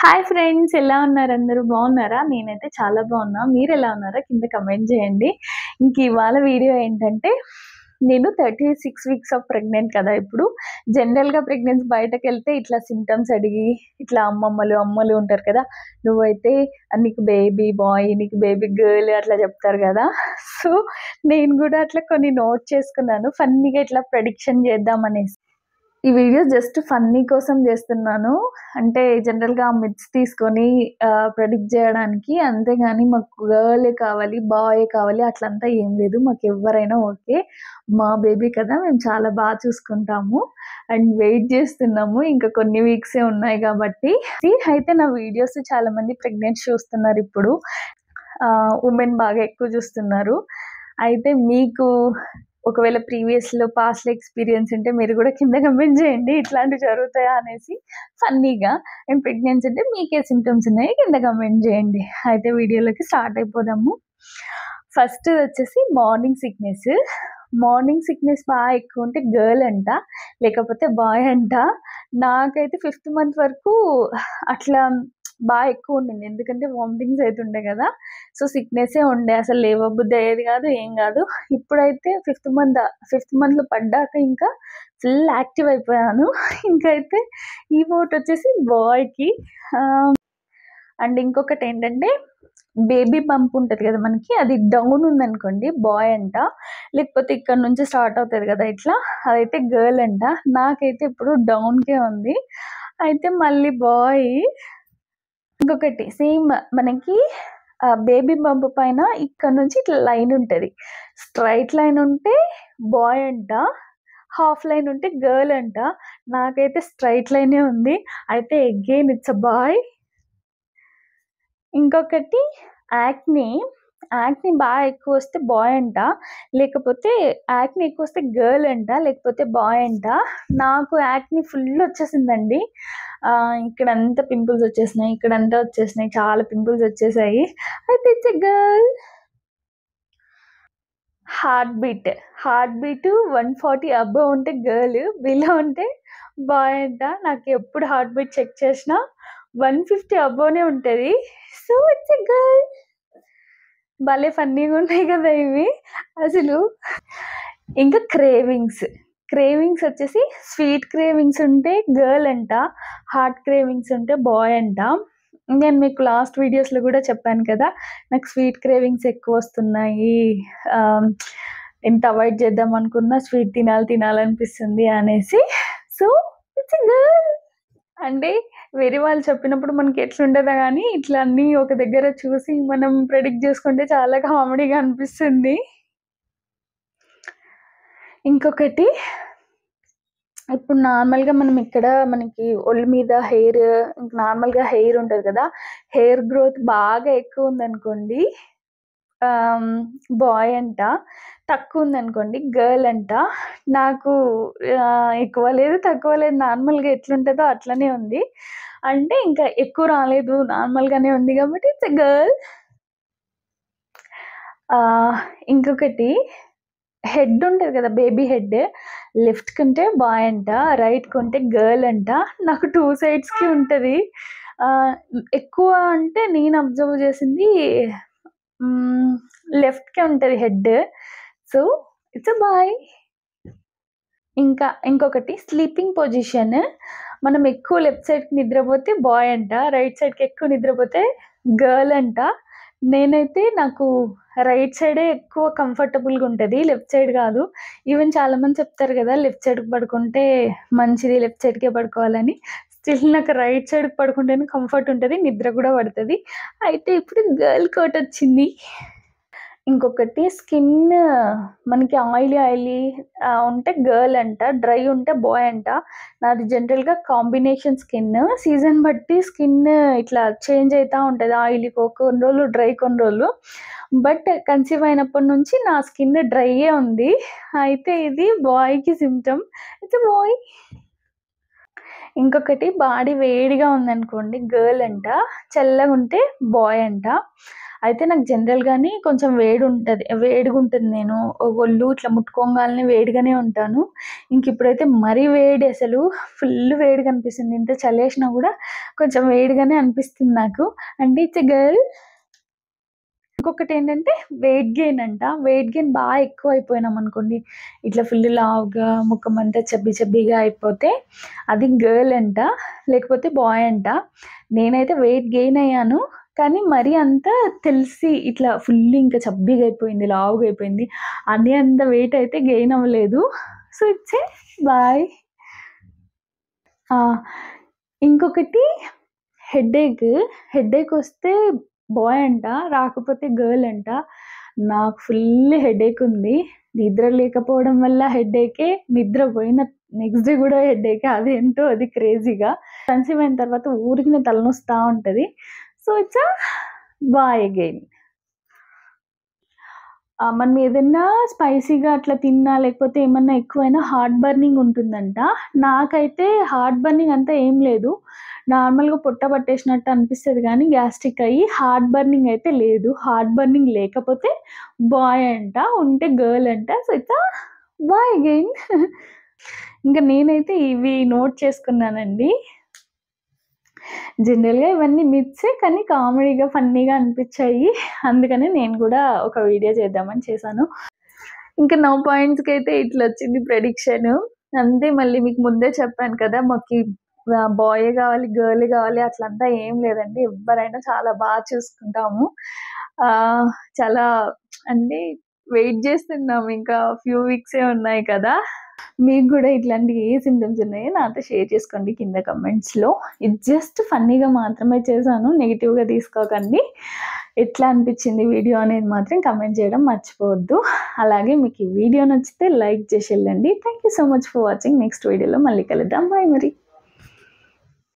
Hi friends, ఎలా ఉన్నారు? అందరూ బాగున్నారా? నేనైతే చాలా బాగున్నా. మీరు ఎలా ఉన్నారా? కింద కమెంట్ చేయండి. ఇంక ఇవాళ వీడియో ఏంటంటే, నేను 36 వీక్స్ ఆఫ్ ప్రెగ్నెంట్ కదా ఇప్పుడు. జనరల్‌గా ప్రెగ్నెన్సీ బయటకెళ్తే ఇట్లా సింప్టమ్స్ అడిగి, ఇట్లా అమ్మలు ఉంటారు కదా! నువ్వైతే నీకు బేబీ బాయ్, నీకు బేబీ గర్ల్ అట్లా చెప్తారు కదా! సో, నేను కూడా అట్లా కొన్ని నోట్ చేసుకున్నాను. ఫన్నీగా ఇట్లా ప్రెడిక్షన్ చేద్దామనేసి. ఈ వీడియో జస్ట్ ఫన్నీ కోసం చేస్తున్నాను. అంటే జనరల్‌గా మిత్స్ తీసుకొని ప్రెడిక్ట్ జేయడానికి. అంతేగాని మాకు గర్లే కావాలి, బాయే కావాలి అట్లంతా ఏం లేదు. మాకెవ్వరైనా ఓకే. మా బేబీ కదా! మేము చాలా చూసుకుంటాము. అండ్ వెయిట్ జేస్తున్నాము. ఇంకా కొన్ని వీక్సే ఉన్నాయి గాబట్టి. అయితే నా వీడియోస్ చాలామంది ప్రెగ్నెంట్ చూస్తున్నారిప్పుడు. ఉమెన్ బాగా ఎక్కువ చూస్తున్నారు. అయితే మీకు ఒకవేళ పాస్ట్‌లో ఎక్స్‌పీరియన్స్ ఉంటే మీరు గూడా కింద కమెంట్ జేయండి. ఇట్లాంటివి జరుగుతాయా అనేసి ఫన్నీగా. అండ్ ప్రెగ్నెన్సీ అంటే మీకే సింప్టమ్స్ ఉన్నాయి కింద కమెంట్ జేయండి. అయితే వీడియోలోకి స్టార్ట్ అయిపోదాము. ఫస్ట్ వచ్చేసి మార్నింగ్ సిక్‌నెస్. మార్నింగ్ సిక్‌నెస్ ఎక్కువ ఉంటే గర్ల్ అంట. లేకపోతే బాయ్ అంట. నాకైతే 5థ్ మంత్ వరకు అట్లా ఎక్కువ ఉండింది. ఎందుకంటే వామిటింగ్స్ అయితుండే గదా! సో, సిక్‌నెస్సే ఉండే. అసలు లేవబుద్ధి అయ్యేది గాదు. ఏం గాదు. ఇప్పుడైతే ఫిఫ్త్ మంత్‌లో పడ్డాక ఇంకా ఫుల్ యాక్టివ్ అయిపోయాను. ఇంకైతే ఈ ఓట్ వచ్చేసి బాయ్‌కి. అండ్ ఇంకొకటేంటంటే బేబీ బంప్ ఉంటది గదా! మనకి అది డౌన్ ఉందనుకోండి బాయ్ అంట. లేకపోతే ఇక్కడ నుంచి స్టార్ట్ అవుతది గదా! ఇట్లా అదైతే గర్ల్ అంట. నాకైతే ఇప్పుడు డౌన్‌కే ఉంది. అయితే మళ్ళీ బాయ్. ఇంకొకటి సేమ్ మనకి బేబీ బంప్ పైన ఇక్కడ నుంచి ఇట్లా లైన్ ఉంటది. స్ట్రెయిట్ లైన్ ఉంటే బాయ్ అంట. హాఫ్ లైన్ ఉంటే గర్ల్ అంట. నాకైతే స్ట్రెయిట్ లైనే ఉంది. అయితే అగైన్ ఇట్స్ ఎ బాయ్. ఇంకొకటి యాక్ని. యాక్ని ఎక్కువొస్తే బాయ్ అంట. లేకపోతే యాక్ని ఎక్కువొస్తే గర్ల్ అంట. లేకపోతే బాయ్ అంట. నాకు యాక్ని ఫుల్ వచ్చేసిందండి. ఇక్కడంతా పింపుల్స్ వచ్చేసినాయి. ఇక్కడంతా వచ్చేసినాయి. చాలా పింపుల్స్ వచ్చేసాయి. అయితే it's a girl. Heart beat 140 above ఉంటే గర్ల్. బిలో ఉంటే బాయ్ అంట. నాకెప్పుడు హార్ట్ బీట్ చెక్ చేసినా 150 అబోవ్‌నే ఉంటది. So, it's a girl. భలే ఫన్నీగా ఉన్నాయి కదా ఇవి అసలు. ఇంకా క్రేవింగ్స్ వచ్చేసి స్వీట్ క్రేవింగ్స్ ఉంటే గర్ల్ అంట. హాట్ క్రేవింగ్స్ ఉంటే బాయ్ అంట. నేను మీకు లాస్ట్ వీడియోస్‌లో కూడా చెప్పాను కదా! నాకు స్వీట్ క్రేవింగ్స్ ఎక్కువ వస్తున్నాయి. ఎంత అవాయిడ్ చేద్దాం అనుకున్నా స్వీట్ తినాలనిపిస్తుంది అనేసి. So, it's a girl. అంటే వేరే వాళ్ళు చెప్పినప్పుడు మనకి ఎట్లుంటదో గానీ, ఇట్లా అన్నీ ఒక దగ్గర చూసి మనం ప్రెడిక్ట్ జేసుకుంటే చాలా కామెడీగా అనిపిస్తుంది. ఇంకొకటి ఇప్పుడు నార్మల్‌గా మనం ఇక్కడ మనకి ఒళ్ళు మీద నార్మల్‌గా హెయిర్ ఉంటది కదా! హెయిర్ గ్రోత్ బాగా ఎక్కువుందనుకోండి బాయ్ అంట. తక్కువుందనుకోండి గర్ల్ అంట. నాకు ఎక్కువ లేదు, తక్కువ లేదు. నార్మల్‌గా ఎట్లుంటదో అట్లనే ఉంది. అంటే ఇంకా ఎక్కువ రాలేదు. నార్మల్‌గానే ఉంది కాబట్టి ఇట్స్ ఎ గర్ల్. ఇంకొకటి హెడ్ ఉంటది కదా! Baby head. లెఫ్ట్‌కుంటే బాయ్ అంట. రైట్‌కుంటే గర్ల్ అంట. నాకు 2 సైడ్స్‌కి ఉంటది. ఆహ్, ఎక్కువ అంటే నేను అబ్జర్వ్ చేసింది హ్మ్. లెఫ్ట్‌కే ఉంటది head. So, it's a boy. ఇంకొకటి స్లీపింగ్ పొజిషన్. మనం ఎక్కువ లెఫ్ట్ సైడ్‌కి నిద్రపోతే బాయ్ అంట. రైట్ సైడ్‌కి ఎక్కువ నిద్రపోతే గర్ల్ అంట. నాకు రైట్ సైడే ఎక్కువ కంఫర్టబుల్‌గా ఉంటది. లెఫ్ట్ సైడ్ గాదు. ఈవెన్ చాలామంది చెప్తారు గదా! లెఫ్ట్ సైడ్‌కి పడుకుంటే మంచిది. లెఫ్ట్ సైడ్‌కే పడుకోవాలని. స్టిల్ నాకు రైట్ సైడ్‌కి పడుకుంటేనే కంఫర్ట్ ఉంటది. నిద్ర గూడా పడతది. అయితే ఇప్పుడు గర్ల్ కోటొచ్చింది. ఇంకొకటి స్కిన్ మనకి ఆయిలీ ఉంటే గర్ల్ అంట. డ్రై ఉంటే బాయ్ అంట. నాది జనరల్‌గా కాంబినేషన్ స్కిన్. సీజన్ బట్టి స్కిన్ ఇట్లా చేంజ్ అయితా ఉంటది. ఆయిలీకో కొన్ని రోజులు, డ్రై కొన్ని రోజులు. బట్ కన్సీవ్ అయినప్పటి నుంచి నా స్కిన్ డ్రైయే ఉంది. అయితే ఇది బాయ్‌కి సింప్టమ్. It's a boy. ఇంకొకటి బాడీ వేడిగా ఉందనుకోండి గర్ల్ అంట. చల్లగుంటే బాయ్ అంట. అయితే నాకు జనరల్‌గానే కొంచెం వేడిగుంటది. నేను ఒళ్ళు ఇట్లా ముట్టుకోంగాల్నే వేడిగానే ఉంటాను. ఇప్పుడైతే మరీ వేడి అసలు ఫుల్ వేడిగా అనిపిస్తుంది. ఇంత చలేసినా గూడా కొంచెం వేడిగానే అనిపిస్తుంది నాకు. అంటే ఇట్స్ ఎ గర్ల్. ఇంకొకటేంటంటే వెయిట్ గెయిన్ అంట. వెయిట్ గెయిన్ ఎక్కువైపోయినామనుకోండి, ఇట్లా ఫుల్ లావుగా ముఖమంతా చబ్బీగా అయిపోతే అది గర్ల్ అంట. లేకపోతే బాయ్ అంట. నేనైతే వెయిట్ గెయిన్ అయ్యాను. కానీ మరీ అంత తెలిసి ఇట్లా ఫుల్ ఇంకా చబ్బీగా అయిపోయింది, లావుగా అయిపోయింది. అని అంత వెయిట్ అయితే గెయిన్ అవ్వలేదు. So it's a boy. ఇంకొకటి హెడేక్ వస్తే బాయ్ అంట, రాకపోతే గర్ల్ అంట. నాకు ఫుల్ హెడేక్ ఉంది. నిద్ర లేకపోవడం వల్ల హెడేకే, నిద్రపోయిన నెక్స్ట్ డే కూడా హెడేకే. అదేంటో అది క్రేజీగా. కన్సీవ్ అయిన తర్వాత ఊరికినే తలనొస్తా ఉంటది. So it's boy again. మనం ఏదన్నా స్పైసీగా అట్లా తిన్నా, లేకపోతే ఏమన్నా ఎక్కువైనా హార్ట్ బర్నింగ్ ఉంటుందంట. నాకైతే హార్ట్ బర్నింగ్ అంతా ఏం లేదు. నార్మల్‌గా పొట్ట పట్టేసినట్టు అనిపిస్తది గానీ, గ్యాస్ట్రిక్ అయ్యి హార్ట్ బర్నింగ్ అయితే లేదు. హార్ట్ బర్నింగ్ లేకపోతే బాయ్ అంట, ఉంటే గర్ల్ అంట. So it's boy again. ఇంకా నేనైతే ఇవి నోట్ చేసుకున్నానండి. జనరల్‌గా ఇవన్నీ మిత్సే, కానీ కామెడీగా, ఫన్నీగా అనిపిచ్చాయి. అందుకని నేను కూడా ఒక వీడియో చేద్దామని చేశాను. ఇంకా 9 పాయింట్స్‌కైతే ఇట్లొచ్చింది ప్రెడిక్షను. అంతే, మళ్ళీ మీకు ముందే చెప్పాను కదా! మాకి బాయే గావాలి, గర్లే గావాలి అట్లంతా ఏం లేదండి. ఎవ్వరైనా చాలా చూసుకుంటాము. చాలా అంటే వెయిట్ జేస్తున్నాం. ఇంకా ఫ్యూ వీక్సే ఉన్నాయి కదా! మీకు గూడా ఇట్లాంటి ఏ సింప్టమ్స్ ఉన్నాయో నాతో షేర్ చేసుకోండి కింద కమెంట్స్‌లో. ఇది జస్ట్ ఫన్నీగా మాత్రమే చేశాను. నెగెటివ్‌గా తీసుకోకండి. ఎట్లా అనిపించింది వీడియో అనేది మాత్రం కమెంట్ చేయడం మర్చిపోవద్దు. అలాగే మీకు ఈ వీడియో నచ్చితే లైక్ చేసి వెళ్ళండి. Thank you so much for watching. Next వీడియోలో మళ్ళీ కలుద్దాం. బాయ్ మరి.